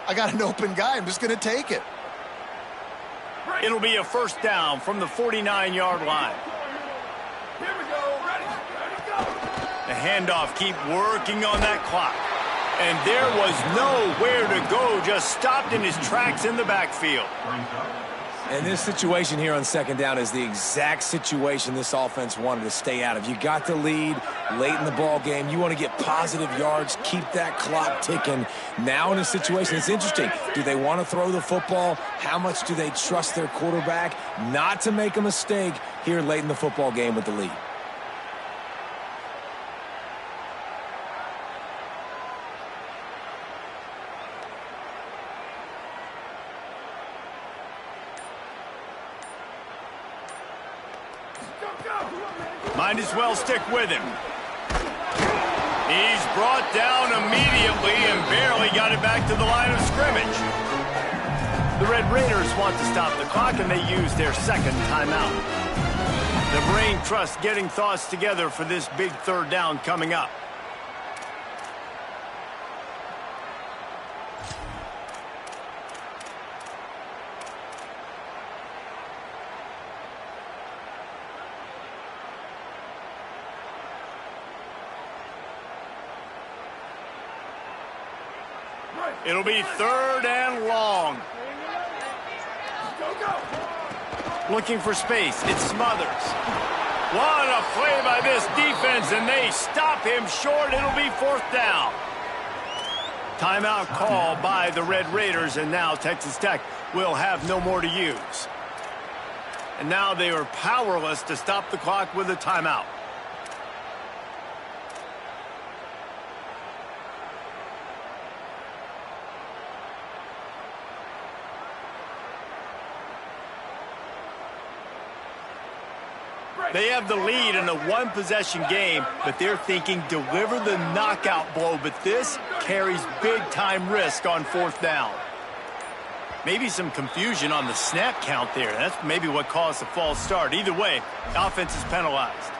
S4: I got an open guy. I'm just going to take it.
S1: It'll be a first down from the 49-yard line.
S5: Here we go. Ready, go.
S1: The handoff, keep working on that clock. And there was nowhere to go, just stopped in his tracks in the backfield.
S3: And this situation here on 2nd down is the exact situation this offense wanted to stay out of. You got the lead late in the ball game. You want to get positive yards, keep that clock ticking. Now in a situation, it's interesting. Do they want to throw the football? How much do they trust their quarterback not to make a mistake here late in the football game with the lead?
S1: Might as well stick with him. He's brought down immediately and barely got it back to the line of scrimmage. The Red Raiders want to stop the clock, and they use their 2nd timeout. The brain trust getting thoughts together for this big 3rd down coming up. It'll be 3rd and long.
S5: Go.
S1: Looking for space. It's Smothers. What a play by this defense, and they stop him short. It'll be 4th down. Timeout call by the Red Raiders, and now Texas Tech will have no more to use. And now they are powerless to stop the clock with a timeout. They have the lead in a one-possession game, but they're thinking deliver the knockout blow, but this carries big-time risk on 4th down. Maybe some confusion on the snap count there. That's maybe what caused the false start. Either way, offense is penalized.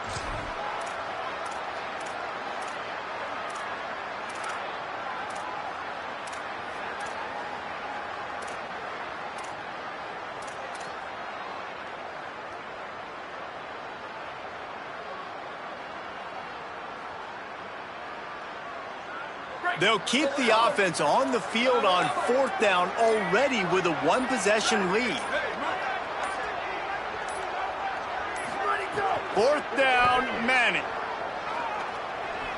S1: They'll keep the offense on the field on 4th down already with a one-possession lead. 4th down, Manning.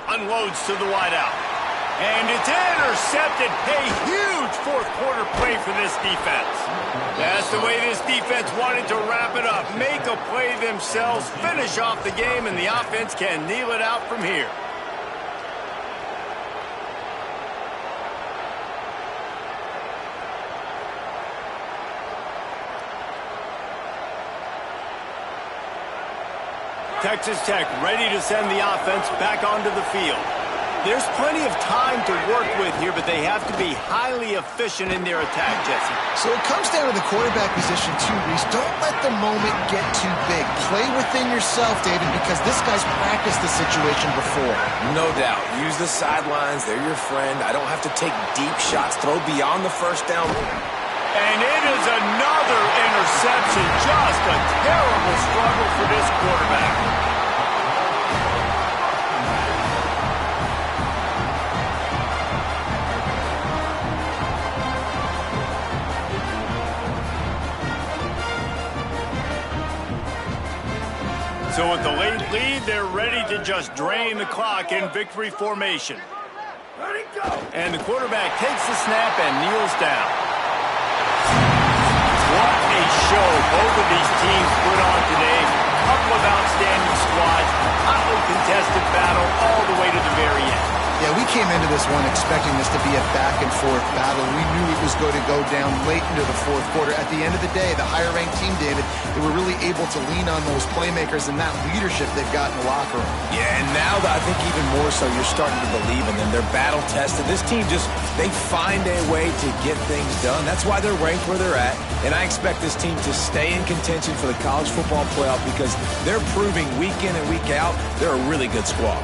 S1: Unloads to the wideout. And it's intercepted. A huge 4th quarter play for this defense. That's the way this defense wanted to wrap it up. Make a play themselves, finish off the game, and the offense can kneel it out from here. Texas Tech ready to send the offense back onto the field. There's plenty of time to work with here, but they have to be highly efficient in their attack, Jesse.
S4: So it comes down to the quarterback position too, Reese. Don't let the moment get too big. Play within yourself, David, because this guy's practiced the situation before.
S3: No doubt. Use the sidelines. They're your friend. I don't have to take deep shots. Throw beyond the first down.
S1: And it is another interception. Just a terrible struggle for this quarterback. So with the late lead, they're ready to just drain the clock in victory formation.
S5: Ready, go!
S1: And the quarterback takes the snap and kneels down. What a show both of these teams put on today. Couple of outstanding squads, hotly contested battle all the way to the very end.
S4: Yeah, we came into this one expecting this to be a back-and-forth battle. We knew it was going to go down late into the fourth quarter. At the end of the day, the higher-ranked team, David, they were really able to lean on those playmakers and that leadership they've got in the locker room.
S3: Yeah, and now I think even more so, you're starting to believe in them. They're battle-tested. This team they find a way to get things done. That's why they're ranked where they're at. And I expect this team to stay in contention for the college football playoff because they're proving week in and week out they're a really good squad.